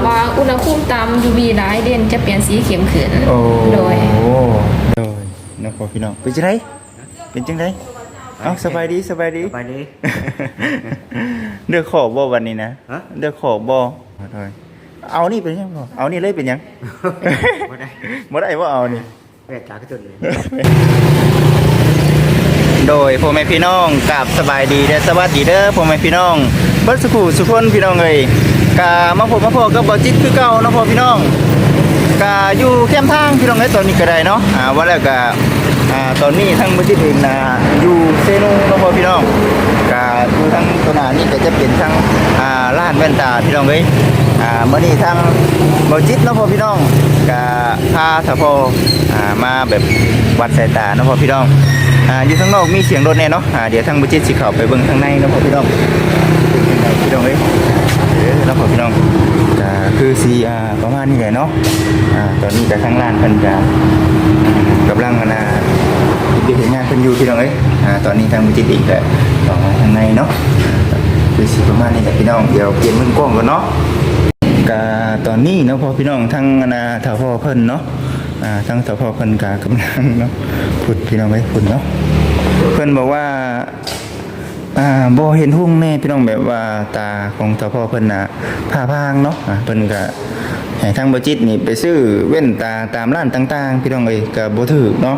ว่าอุณหภูมิต่ำ UV หลายเด่นจะเปลี่ยนสีเข้มขึ้นโอ้โดยนะพ่อพี่น้องเป็นจังไดเป็นจังไดเอ้าสบายดีสบายดี ไปดิ เดือกขอบบ่วันนี้นะ ฮะ เดือกขอบบ่เอานี่เป็นยังบ่เอานี่เลยเป็นยัง บ่ได้ บ่ได้ว่าเอานี่ แม่จ๋าก็จนเลย โดยพ่อแม่พี่น้องกราบสบายดีและสวัสดีเด้อพ่อแม่พี่น้องเบิดสุขุสุคนพี่น้องเอ้ยกามาพบมาพอกับบ่จิตคือเก่าเนาะพ่อพี่น้องกาอยู่แคมป์ทางพี่น้องเอ้ยตอนนี้ก็ได้เนาะว่าแล้วก็ตอนนี้ทั้งบ่จิตเองนะอยู่เซโนเนาะพ่อพี่น้องกาอยู่ทั้งตัวหน้านี่ก็จะเป็นทั้งร้านแว่นตาพี่น้องเอ้ยมื้อนี้ทั้งบ่จิตเนาะพ่อพี่น้องกาพาถ้าพ่อมาแบบวัดสายตาเนาะพ่อพี่น้องอยู่ข้างนอกมีเสียงรถแน่เนาะเดี๋ยวทางบุจิตสิเข้าไปเบิ่งข้างในเนาะพ่อพี่น้องพี่น้องเอ้ยแล้วพ่อพี่น้องก็คือสีประมาณนี้แหละเนาะตอนนี้ก็ข้างล่างเพิ่นก็กำลังเฮ็ดงานเพิ่นอยู่พี่น้องเอ้ยตอนนี้ทางบุจิตเองก็ต่อมาข้างในเนาะคือสิประมาณนี้แหละพี่น้องเดี๋ยวเปลี่ยนมุมกล้องก่อนเนาะก็ตอนนี้เนาะพ่อพี่น้องทางถ้าพ่อเพิ่นเนาะทั้งสพเพิ่นกากำลังเนาะพูดพี่น้องไว้พูดเนาะเพิ่นบอกว่าบ่เห็นหุ่งแน่พี่น้องแบบว่าตาของสพเพิ่นน่ะผ้าพางเนาะเพิ่นก็ให้ทางบ่จิตนี่ไปซื้อแว่นตาตามร้านต่างๆพี่น้องเอ้ยก็บ่ถูกเนาะ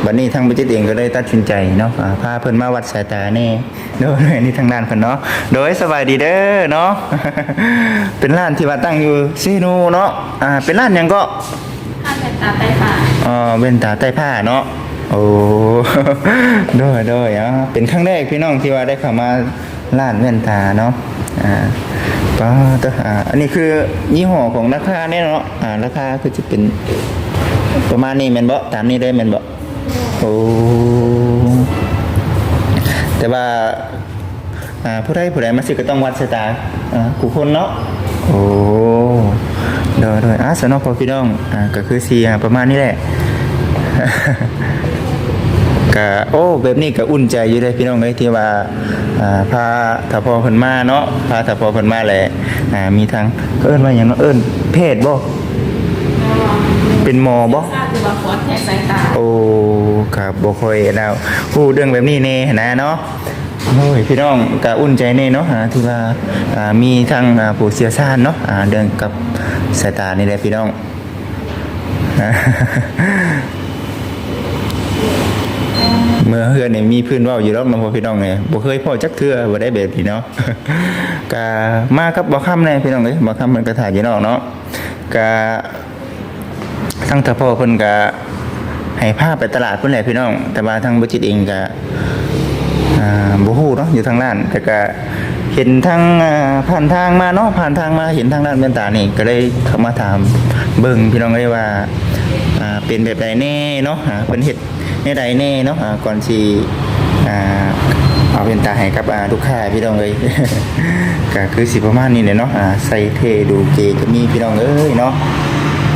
บัดนี้ทางบ่จิตเองก็เลยตัดสินใจเนาะพาเพิ่นมาวัดสายตาแน่โดยนี่ทางด้านเพิ่นเนาะโดยสบายดีเด้อเนาะ เป็นร้านที่ว่าตั้งอยู่ซีโนเนาะเป็นร้านหยังก็ถ้าเป็นตาใต้ผ้าเว้นตาใต้ผ้าเนาะโอ้ ด้วยเป็นครั้งแรกพี่น้องที่ว่าได้เข้ามาร้านเว้นตาเนาะก็อันนี้คือยี่ห้อของราคาเนี่ยเนาะราคาคือจะเป็นประมาณนี้แม่นบ่ตามนี้ได้แม่นบ่โอ้แต่ว่าผู้ใดมาซื้อก็ต้องวัดสายตาผู้คนเนาะโอ้โดยสนอพอพี่น้องก็คือสีประมาณนี้แหละ ก็โอ้แบบนี้ก็อุ่นใจอยู่เลยพี่น้องเอ้ยที่ว่าพาถ้าพอเพิ่นมาเนาะพาถ้าพอเพิ่นมาแหละมีทางเอิ้นว่าหยังเนาะเอิ้นเพศบ่เป็นหมอบ่คือว่าฟอสแทกสายตาโอ้ครับบ่ค่อยแล้วฮู้เรื่องแบบนี้แน่นะเนาะโอ้ยพี่น้องก็อุ่นใจแน่เนาะที่ว่ามีทางผู้เชี่ยวชาญเนาะเรื่องกับสายตานี่แหละพี่น้อง เมื่อเฮือนนี่มีพื้นเว้าอยู่รอบน้องพ่อพี่น้องไงบ่เคยพ่อจักเทื่อบ่ได้แบบนี้เนาะ ก็มากับบ่ค่ำแน่พี่น้องเอ้ยบ่ค่ำมันก็ถ่ายอยู่นอกเนาะก็ทั้งถ้าพ่อเพิ่นก็ให้พาไปตลาดเพิ่นแหละพี่น้องแต่ว่าทางบ่จิตเองก็บ่ฮู้เนาะอยู่ทางร้านแต่ก็เห็นทางผ่านทางมาเนาะผ่านทางมาเห็นทางด้านแว่นตานี่ก็เลยเข้ามาถามเบิ่งพี่น้องเอ้ยว่าเป็นแบบใดแน่เนาะเพิ่นเฮ็ดในใดแน่เนาะก่อนสิเอาแว่นตาให้กับลูกค้าพี่น้องเอ้ย ก็คือสิประมาณนี้แหละเนาะใส่เทดูเกก็มีพี่น้องเอ้ยเนาะ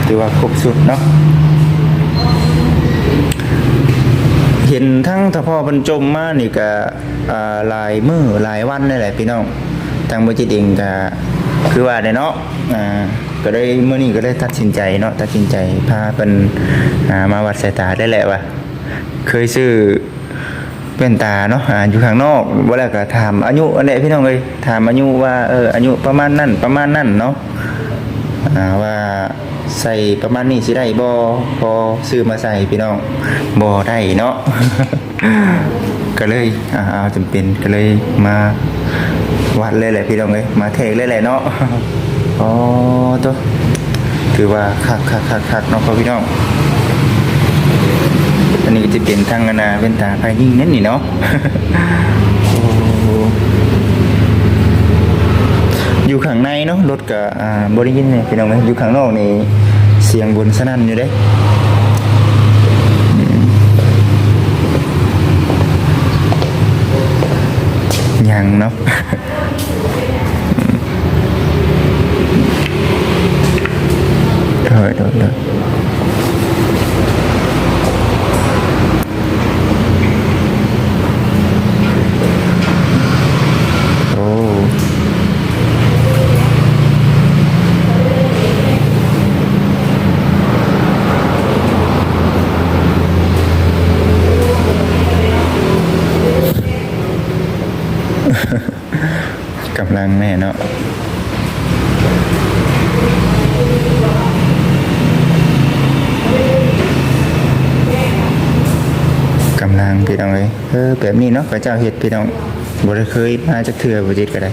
ถือว่าครบสุดเนาะเห็นทั้งถ้าพ่อเพิ่นจมมานี่ก็หลายมื้อหลายวันนี่แหละพี่น้องทางบ่จิตเองก็คือว่าได้เนาะก็ได้มื้อนี้ก็ได้ตัดสินใจเนาะตัดสินใจพาเพิ่นมาวัดสายตาได้แหละว่าเคยซื้อแว่นตาเนาะอยู่ข้างนอกบ่แล้วก็ถามอายุอันนี้พี่น้องเอ้ยถามอายุว่าอายุประมาณนั้นเนาะว่าใส่ประมาณนี้สิได้บ่พอซื้อมาใส่พี่น้องบ่ได้เนาะ ก็เลยเอาจำเป็นก็เลยมาวัดเลยแหละพี่น้องเอ้ยมาเทกเลยแหละเนาะ อ๋อตัวถือว่าคักเนาะพี่น้องอันนี้จะเป็นทางเว้นตาภายยิ่งนั่นนี่เนาะ อยู่ข้างในเนาะรถกับบริยินเนี่ยพี่น้องไหมอยู่ข้างนอกนี่เสียงบนสนั่นอยู่เด้ยังเนาะ เถอะโอ้ ลังแน่เนาะกำลังพี่น้องเอ้ยแบบนี้เนาะพระเจ้าเฮ็ดพี่น้องบ่ได้เคยมาจักเทื่อบ่จิตก็ได้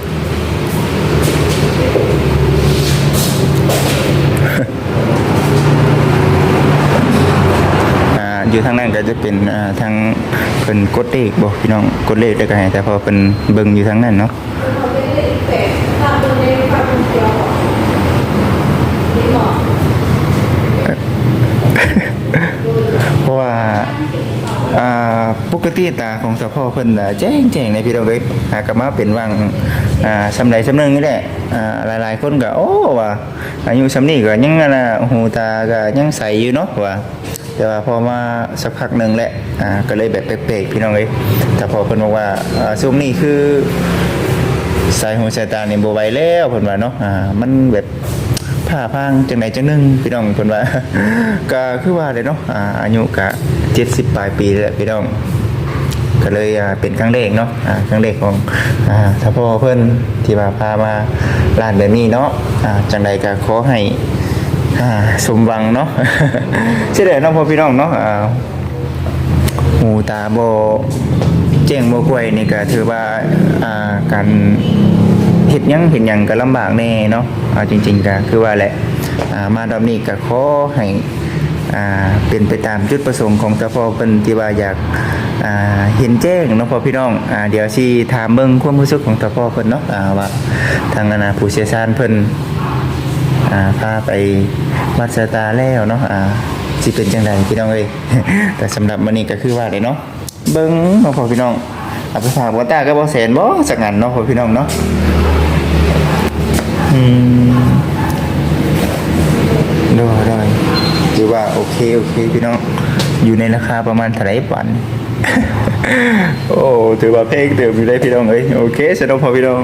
อยู่ทางนั้นก็จะเป็นทางเพิ่นกดเลขบ่พี่น้องกดเลขได้ก็ให้แต่พอเพิ่นเบิ่งอยู่ทางนั้นเนาะเพราะว่าปกติตาของเจ้าพ่อเพิ่นแจ้งๆในพี่น้องเอ้ยก็มาเป็นว่างสำใดสำนึงนี่แหละหลายๆคนก็โอ้ว่าอายุสำนี้ก็ยังหูตาก็ยังใสอยู่เนาะว่าแต่ว่าพอมาสักพักหนึ่งแหละก็เลยแบบแปลกๆพี่น้องเอ้ยแต่พอเพิ่นบอกว่าช่วงนี้คือสายหูสายตานี่บ่ไหวแล้วเพิ่นว่าเนาะมันแบบผ้าพางจังไหนจังนึงพี่น้องเพิ่นว่า ก็คือว่าเลยเนาะอายุก็70ปลายปีแล้วพี่น้องก็เลยเป็นครั้งแรกเนาะครั้งแรกของถ้าพ่อเพิ่นที่ว่าพามาร้านแบบนี้เนาะจังใดก็ขอให้สมหวังเนาะ เช่นเดียวน้องพ่อพี่น้องเนาะหูตาโบแจ้งโบกวยนี่ก็ถือว่าการเห็นยังก็ลำบากแน่เนาะจริงๆก็คือว่าแหละมาดอมนี้ก็ขอให้เป็นไปตามจุดประสงค์ของเจ้าพ่อเพิ่นที่ว่าอยากเห็นแจ้งเนาะพ่อพี่น้องเดี๋ยวสิถามเบิ่งความรู้สึกของเจ้าพ่อเพิ่นเนาะว่าทางผู้เชี่ยวชาญเพิ่นพาไปวัดสายตาแล้วเนาะสิเป็นจังไดพี่น้องเอ้ย แต่สำหรับมื้อนี้ก็คือว่าได้เนาะเบิ่งเนาะพ่อพี่น้องเอาไปฝากบ่ตาก็บ่แสนบ่สักงั้นเนาะพ่อพี่น้องเนาะได้ถือว่าโอเคพี่น้องอยู่ในราคาประมาณเท่าไหร่ปัน โอ้ถือว่าเพลงเติมอยู่ได้พี่น้องเอ้ยโอเคสำหรับพ่อพี่น้อง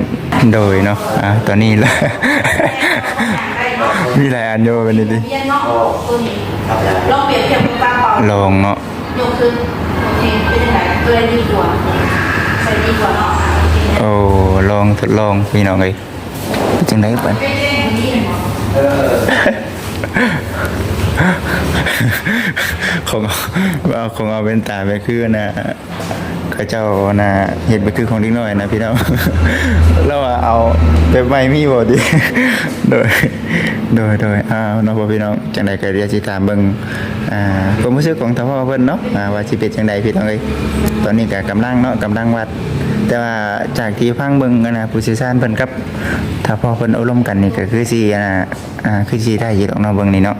โดยเนาะตอนนี้ละ มีหลายอันโยกันนี่ดิ ลองเปรียบเทียบกับกลางเปล่า ลองเนาะ ยกขึ้นโอเคเป็นยังไงตัวดีกว่าใส่ดีกว่าเนาะ โอ้ลองทดลองพี่น้องเอ้ยเป็นจังไดปัน ของเอาเป็นตาไปคือนะเขาเจ้านะเห็นไปคือของเล็กน้อยนะพี่น้อง แล้วเอาแบบไม่มีบ่ดิ โดยน้องพ่อพี่น้องจังใดก็เรียกสิตามเบิ่งความรู้สึกของท่านพ่อเพิ่นเนาะว่าสิเป็นจังใดพี่น้องเอ้ยตอนนี้ก็กำลังวัดแต่ว่าจากที่ฟังเบิ่งผู้เชี่ยวชาญเพิ่นกับถ้าพ่อเพิ่นอบรมกันนี่ก็คือสิคือสิได้อยู่ดอกเนาะเบิ่งนี่เนาะ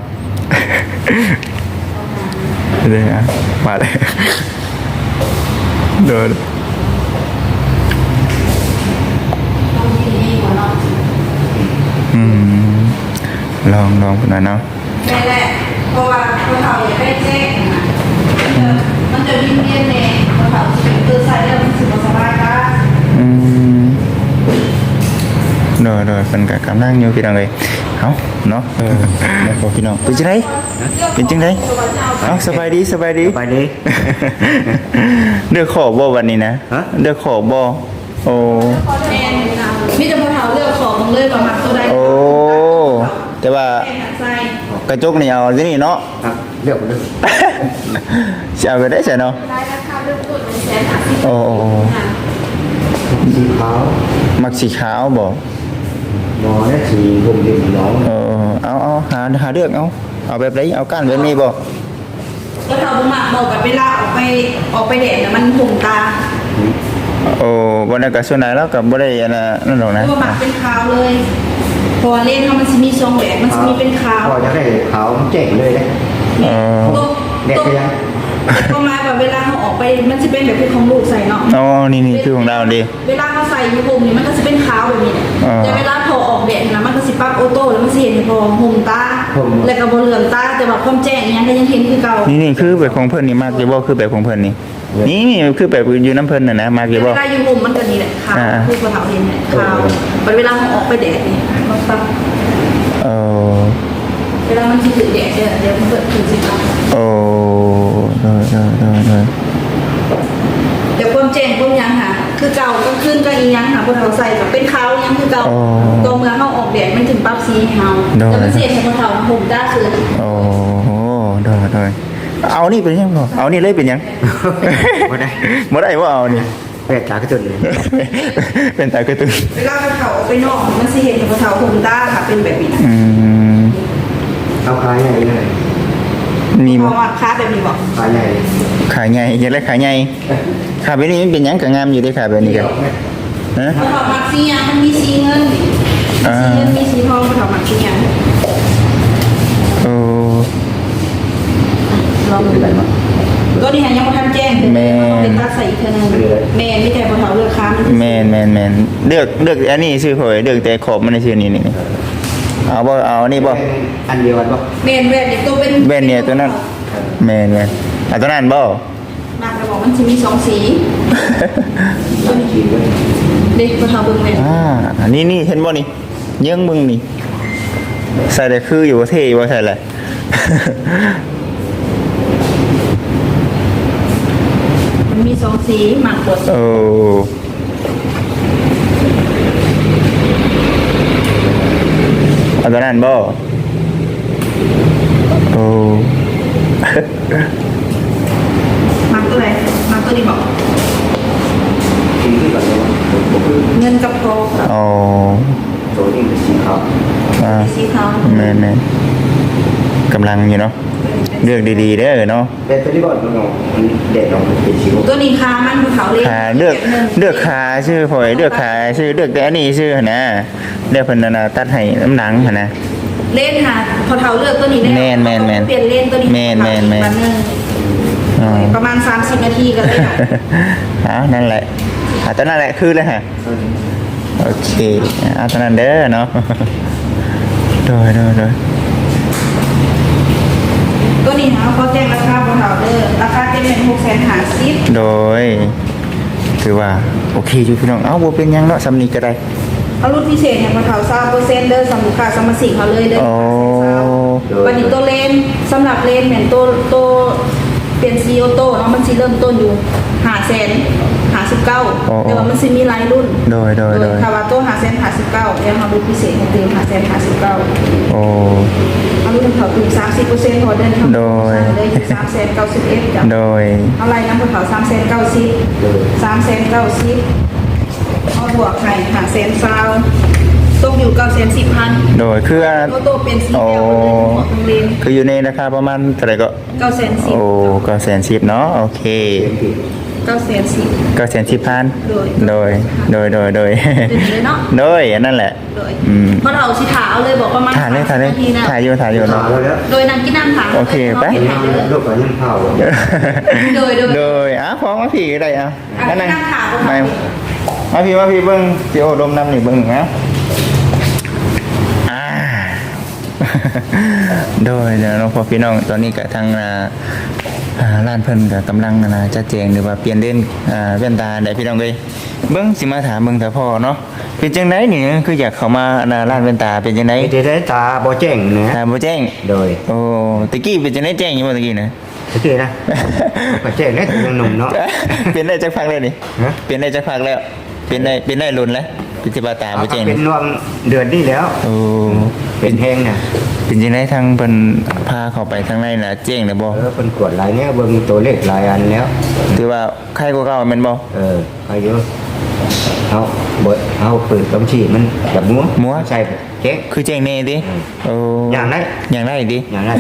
เลยมาเลยเดินลองหน่อยเนาะ แม่แหละเพราะว่าคนเขาอยากได้แจ้งมันจะวิ่งเวียนเนี่ยคนเขาตื่นสายเรื่องมันสึกสบายค่ะ โดยเป็นกำลังอยู่พี่น้องเลยเอาเนาะแล้วพอพี่น้องเป็นจังไดเอาสบายดี ไปเลย เดือขอบบ่วันนี้นะเดือขอบบ่โอ้ แม่มีแต่คนเขาเลือกของเลยประมาณตัวใด โอ้แต่ว่า แม่ใส่ กระจกนี่เอาที่นี่เนาะ เลือกเลย จะเอาไปได้ใช่เนาะ ได้ราคาเริ่มต้น150,000 โอ้ สีขาว มักสีขาวบ่ หมอเนี่ยสีผมเด็กน้อง เอาหาเลือกเอาแบบไหนเอาก้านแบบนี้บ่ ก็เขาบุมาบอกกันเวลาออกไปแดดนะมันหุ่มตา โอ้บ่ได้ก็ส่วนไหนแล้วก็บ่ได้อันนั่นหรอกนะ ก็หมักเป็นขาวเลยพอเล่นเขามันจะมีทรงแหวนมันจะมีเป็นขาว พอจะได้ขาวเจ๋งเลยนะ เด็กยัง ก็มาแบบเวลาเขาออกไปมันจะเป็นแบบที่ของลูกใส่เนาะ อ๋อนี่คือของเราดิ เวลาเขาใส่ยูผมนี่มันก็จะเป็นขาวแบบนี้แต่เวลาพอออกแดดนะมันก็สิปั๊บออโต้แล้วมันสิเห็นพอหุ่มตาแล้วก็บนเหลืองตาแต่ว่าความแจ้งยังก็ยังเห็นคือเก่า นี่คือแบบของเพิ่นนี่มากอยู่บ่คือแบบของเพิ่นนี่นี่คือแบบอยู่น้ำเพิ่นน่ะนะมากอยู่ เว บ่ ลายูผมมันก็นี่แหละขาวคือคนเขาเห็นเนี่ยขาวเวลาเขาออกไปแดดนี่มันปั๊บ เวลามันถือแดดเดี๋ยวมันเปิดถือสิครับ โอ้ได้ แต่ความแจ้งความยังค่ะ คือเก่าก็ขึ้นก็อีหยังหาพวกเขาใส่ก็เป็นขาวยังคือเก่าตัวเมืองเขาออกแดดมันถึงปรับสีให้เฮาแต่มันเสียให้พวกเขาห่มได้คือ โอ้โหโดยเอานี่เป็นยังบ่เอานี่เลยเป็นยัง บ่ได้ บ่ได้บ่เอานี่ แปดจากระตุนเลย เป็นตากระตุ้น เวลาพวกเขาออกไปนอกมันสิเห็นพวกเขาห่มได้ค่ะเป็นแบบนี้นะ เอาขายใหญ่เลย มี เพ บ่ ราะว่าค้าแบบนี้บอก ขายใหญ่ ขาใหญ่อยังไงขาใหญ่ขาแบบนี้มันเป็นหยังก็งามอยู่เด้ขาแบบนี้ก็ฮะ พวกเขามักสีหยังมันมีสีเงินมีสีเงินมีสีทองพวกเขามักสีหยัง โอ้ ลองดูกันว่าตัวนี้ยังบ่ทันแจ้งเป็นตัดใส่อีกเท่านึงแม่ไม่แต่พวกเขาเลือกค้ามัน แม่นเลือกอันนี้ชื่อข่อยเลือกแต่ขอบมันในชื่อนี้นี่เอาบ่เอานี่บ่ อันเดียวกันบ่ แม่นแว่นเนี่ยตัวเป็น แว่นเนี่ยตัวนั้นแม่นเอาตัวนั้นบ่ มากระบอกมันจะมี2สีตัวนี้เด็กพวกเขาเบิ่งแม่น อันนี้เห็นบ่นี่เยิ่งมึงนี่ใส่ได้คืออยู่เท่บ่ใส่แหละ มันมี2สีหมักบด โอ้เอาตัวนั้นบ่โอ้ หมักตัวไหนหมักตัวนี้บอก กินขึ้นก่อนเลยบ่คือ เงินกับทอง อ๋อ โซนนี้เป็นสีขาว สีขาว แม่นกำลังอยู่เนาะเลือกดีๆเด้อเนาะ แต่ตัวนี้บ่มันเด็ดลงเป็นสี ตัวนี้คามันภูเขาเลย ขาเลือกขาชื่อข่อยเลือกขาชื่อเลือกแต่อันนี้ชื่อหั่นนะเลือกเพิ่นน่ะตัดให้น้ำหนังหั่นนะ เล่นหาพอเท่าเลือกตัวนี้ได้ แม่น เปลี่ยนเล่นตัวนี้ แม่น วันนึง อ๋อ ประมาณ30 นาทีก็ได้ นั่นแหละตอนนั้นแหละคือเลยฮะโอเคเอาตอนนั้นเด้อเนาะ โดย ตัวนี้นะเขาแจ้งราคาพอเท่าเด้อราคาเต็มเป็น650,000 โดยคือว่าโอเคอยู่พี่น้องเอ้าบ่เป็นหยังเนาะสำนีก็ได้ เอารุ่นพิเศษเนี่ยพอเท่า20%เด้อสำหรับลูกค้าสมาชิกเขาเลยเด้อ โอ้ วันนี้ตัวเลนสำหรับเลนเหมือนตัวเปลี่ยนซีโอโต้เนาะมันสิเริ่มต้นอยู่559,000แต่ว่ามันสิมีหลายรุ่น โดย ถ้าว่าตัว559,000แล้วเรารุ่นพิเศษให้ตื่น559,000 โอ้ เอารุ่นเขาตื่น30%พอเดินเข้า โดย เลยอยู่391,000จ้ะ โดย เอาไรน้ำเขา390,000 390,000เอาบวกให้520,000ตกอยู่910,000 โดยคือ โตเป็นสีแดงเลยตรงเลน คืออยู่ในราคาประมาณเท่าไหร่ก็ 910,000 โอ้910,000เนาะโอเค 910,000 910,000โดย เป็นเลยเนาะ โดยอันนั่นแหละ โดย เพ ราะเราสิถาเอาเลยบอกประมาณ ถ่ายเลย 30 นาทีนะ ถ่ายอยู่ ขาว เนาะ แล้ว โดยนั่งกินน้ำถาม โอเคไป เห็นถ่ายเลย ลูกก็ยังเผา โดยฟ้องมาพี่ก็ได้อ่ะ อ่ะนั่งถาม มาพี่เบิ้งสิโอดมน้ำนี่เบิ้งนะโดยเดี๋ยวน้องพ่อพี่น้องตอนนี้กับทางร้านเพิ่นกับกำลังจัดแจงหรือว่าเปลี่ยนเล่นแว่นตาได้พี่น้องเลยเบิ้งสิมาถามเบิ้งแต่พ่อเนาะเป็นจังไดนี่คืออยากเข้ามาร้านแว่นตาเป็นจังได เดี๋ยวได้ตาบ่แจ้งนะ ถามบ่แจ้ง โดย โอ้ตะกี้เป็นจังไดแจ้งอยู่บ่ตะกี้นะ โอเคนะบ่แจ้งได้ถึงยังหนุ่มเนาะ เป็นได้จักพักแล้วนี่ ฮะ เป็นได้จักพักแล้วเป็นได้รุ่นแล้วปฏิบัติตามบ่แจ้ง เป็นรวมเดือนนี้แล้ว โอ้ เป็นแห้งน่ะ เป็นจังไดทางเพิ่นพาเข้าไปทางในน่ะแจ้งได้บ่ เป็นกวดหลายเนี่ยเบิ่งตัวเลขหลายอันแล้ว ถือว่าใครกว่าเก่าแม่นบ่ อายุเอาเปิดบัญชีมันแบบมัวใช่เจ๊ก คือแจ้งแน่ติโอ้ อย่างได้ อย่างได้ดิ อย่างนั้น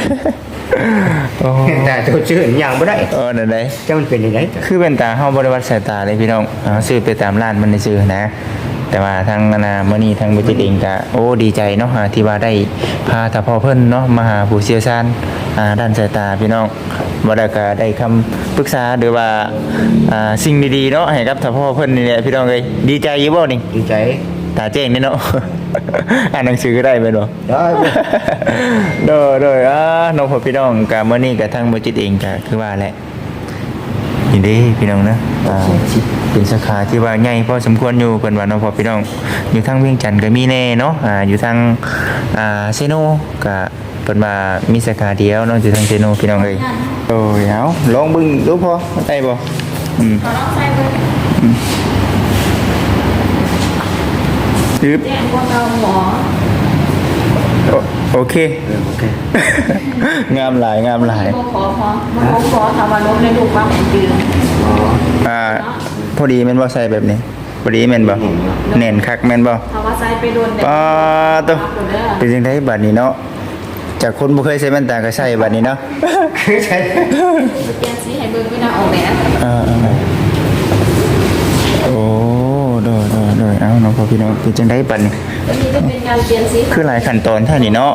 โอ้ แต่ตัวชื่ออย่างบ่ได้ นั่นได้ จะมันเป็นยังไง คือเป็นตาเฮาบ่ได้วัดสายตาเลยพี่น้องซื้อไปตามร้านมันได้ซื้อนะ แต่ว่าทางมื้อนี้ทางบ่จิตเองก็โอ้ดีใจเนาะที่ว่าได้พาตาพ่อเพิ่นเนาะมาหาผู้เชี่ยวชาญด้านสายตาพี่น้องบ่ได้ก็ได้คำปรึกษาหรือว่าสิ่งดีๆเนาะให้กับตาพ่อเพิ่นนี่แหละพี่น้องเอ้ยดีใจอยู่บ่นี่ ดีใจ ตาแจ้งนี่เนาะ อ่านหนังสือก็ได้แม่นบ่ ได้ โดยน้องพ่อพี่น้องก็มื้อนี้ก็ทางบ่จิตเองก็คือว่าแหละนี่เด้พี่น้องนะเป็นสาขาที่ว่าใหญ่พอสมควรอยู่เพิ่นว่าน้องพ่อพี่น้องอยู่ทางเวียงจันทน์ก็มีแน่เนาะอยู่ทางเซโนก็เพิ่นว่ามีสาขาเดียวเนาะอยู่ทางเซโนพี่น้องเอ้ยโอ้ยเอาลองเบิ่งดูพอได้บ่ ขอลองใส่เบิ่ง ยึบ แจ้งว่าเราหมอ โอเค โอเค งามหลายงามหลาย บ่ขอบ่ขอทำว่านมในลูกความเป็นยืน อ๋อ พอดีแม่นบ่ใส่แบบนี้พอดีแม่นบ่เน่นคักแม่นบ่ ถ้าว่าใส่ไปโดนแดด ป้าตัวเป็นจังได๋บัดนี้เนาะจากคนบ่เคยใส่แว่นตาก็ใส่บัดนี้เนาะ ใช่ เปลี่ยนสีให้เบิ่งเวลาออกแดด โอ้โดยเอ้าน้องพ่อพี่น้องเป็นจังได๋บัดนี้ อันนี้จะเป็นการเปลี่ยนสี คือหลายขั้นตอนแท้นี่เนาะ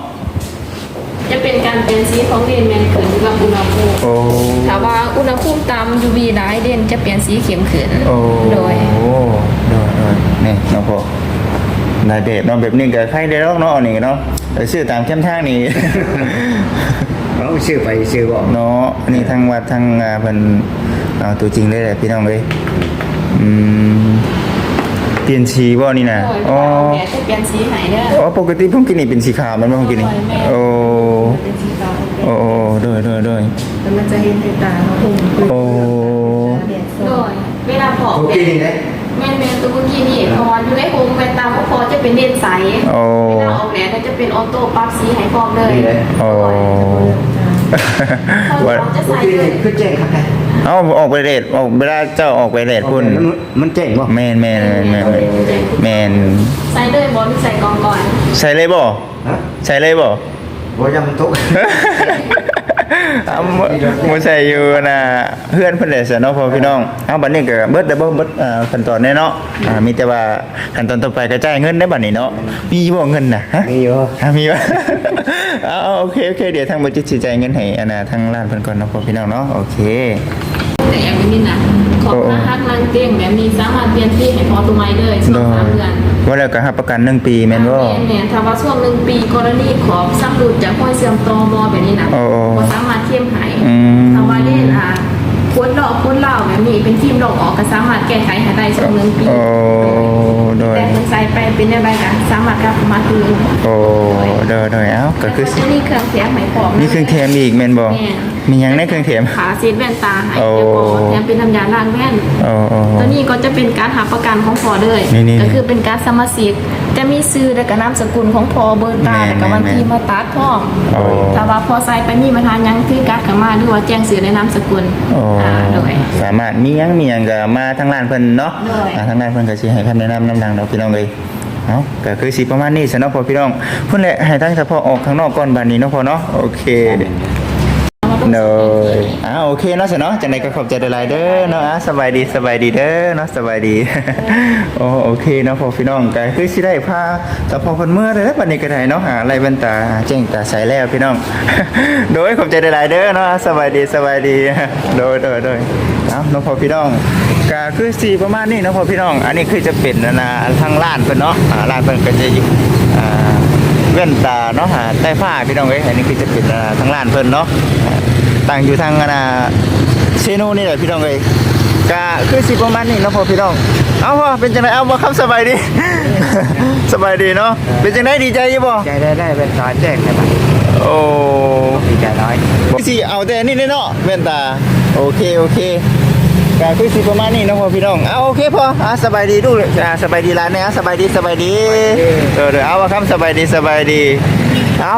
จะเป็นการเปลี่ยนสีของเด่นแมนขึ้นอยู่กับอุณหภูมิ โอ้ ถ้าว่าอุณหภูมิต่ำ UV หลายเด่นจะเปลี่ยนสีเข้มขึ้น โอ้ โดย นี่น้องพ่อหลายแบบเนาะแบบนี้ก็ใครได้รอกเนาะนี่เนาะไปซื้อตามเข้มทางนี่ เอาชื่อไปชื่อบอก เนาะนี่ทางวัดทางเพิ่นเอาตัวจริงเลยแหละพี่น้องเอ้ยเปลี่ยนสีบ่นี่น่ะ โดย อ๋อ แดดจะเปลี่ยนสีให้เด้อ อ๋อปกติผมกินนี่เป็นสีขาวแมันบ่ผมกินนี่โอ้ เป็นสีขาว โอ้โดย แต่มันจะเห็นในตาเราคง โอ้ โดยเวลาพอ โอเคนี่นะ แม่ตัวเมื่อกี้นี่พออยู่ในโฮมแว่นตาพอจะเป็นเด่นใส โอ้ เวลาออกแดดก็จะเป็นออโต้ปรับสีให้พร้อมเลย นี่เลย โอ้ ว่า จะ โอ ใส่ เค เล นี่ ย คือแจ้งครับ เอาออกไปเดทออกเวลาเจ้าออกไปเดทพุ่น มันแจ้งบ่ แม่น ใส่เลยบอลใส่กองก่อน ใส่เลยบ่ ฮะ ใส่เลยบ่ บ่ยำมันตก เอาบ่ใส่อยู่น่ะเพื่อนเพิ่นได้ซะเนาะพ่อพี่น้องเอาบัดนี้ก็เบิดขั้นตอนแน่เนาะมีแต่ว่าขั้นตอนต่อไปก็จ่ายเงินได้บัดนี้เนาะมีบ่เงินน่ะฮะ มีอยู่ มีวะ เอาโอเคเดี๋ยวทางบริษัทชี้แจงเงินให้อันน่ะทางร้านเพิ่นก่อนเนาะพ่อพี่น้องเนาะโอเค แต่อย่างนี้นะของหน้าฮักนางเตียงแบบมีสามารถเปลี่ยนที่ให้พอตัวไม้เลยช่วง3 เดือน ว่าแล้วก็รับประกัน1 ปีแม่นบ่ แม่นถ้าว่าช่วง1 ปีกรณีของสำรุดจากห้อยเสื่อมตอมอแบบนี้นะ โอ้ ก็สามารถเทียมให้ อืม ถ้าว่าเล่นพ้นหลอกพ้นเหล่าแบบนี้เป็นฟิล์มหลอกออกก็สามารถแก้ไขให้ได้ช่วง1 ปี โอ้โดย แต่คนใส่ไปเป็นอะไรกันสามารถกลับมาคืน โอ้โดยเอ้าก็คือ จะมีเครื่องเสียงไหมพร้อม นี่เครื่องแถมอีกแม่นบ่ แม่น มีหยังในเครื่องแถม ขาซีดแว่นตาให้ โอ้ แล้วก็แถมเป็นน้ำยาล้างแว่น โอ้ ตัวนี้ก็จะเป็นการหาประกันของพอเลย นี่ๆ ก็คือเป็นการสมาชิกจะมีชื่อและก็นามสกุลของพอเบอร์ตา แม่น และก็วันที่มาตัดพร้อม โอ้ ถ้าว่าพอใส่ไปมีปัญหาหยังคือการกลับมาหรือว่าแจ้งสื่อในนามสกุล โอ้ โดย สามารถมีหยังก็มาทางร้านเพิ่นเนาะ โดย ทางร้านเพิ่นก็สิให้คำแนะนำดังๆเนาะพี่น้องเอ้ยเอ้าก็คือสิประมาณนี้ซะเนาะพ่อพี่น้องเพิ่นแหละให้ทางเฉพาะออกข้างนอกก่อนบัดนี้เนาะพ่อเนาะโอเค เนยโอเคเนาะเสยเนาะจังไดก็ขอบใจหลายๆเด้อเนาะสบายดีเด้อเนาะสบายดี โอเคเนาะพ่อพี่น้องก็คือสิได้พาแต่พอเพิ่นเมื่อเด้อบัดนี้ก็ได้เนาะไล่แว่นตาแจ้งตาใสแล้วพี่น้อง โดยขอบใจหลายๆเด้อเนาะสบายดี โดยเนาะน้องพ่อพี่น้องก็คือสิประมาณนี้เนาะพ่อพี่น้อง อันนี้คือจะเป็นทางร้านเพิ่นเนาะร้านเพิ่นก็จะอยู่แว่นตาเนาะใต้ผ้าพี่น้องเอ้ยอันนี้คือจะเป็นทางร้านเพิ่นเนาะตั้งอยู่ทางเซโนนี่แหละพี่น้องเอ้ยก็คือสิประมาณนี้เนาะพ่อพี่น้องเอาพ่อเป็นจังไดเอาบ่ครับสบายดี สบายดีเนาะเป็นจังไดดีใจอยู่บ่ ใจได้เป็นตาแจ้งได้ไหม โอ้ ดีใจน้อย สิเอาแต่นี่เนาะแว่นตาโอเคก็คือสิประมาณนี้เนาะพ่อพี่น้องโอเคพ่อสบายดีดูเลยสบายดีร้านเนี่ยสบายดีเอาว่าครับสบายดี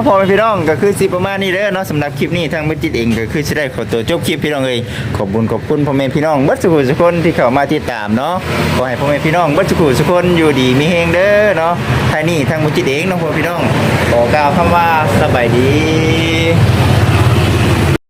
พ่อแม่พี่น้องก็คือสิประมาณนี้เด้อเนาะสำหรับคลิปนี้ทางบัจิตเองก็คือสิได้ขอตัวจบคลิปพี่น้องเอ้ยขอบคุณพ่อแม่พี่น้องเบิดสุขคนที่เข้ามาติดตามเนาะขอให้พ่อแม่พี่น้องเบิดสุขคนอยู่ดีมีเฮงเด้อเนาะทางนี้ทางบัจิตเองเนาะพ่อพี่น้องขอกล่าวคำว่าสบายดี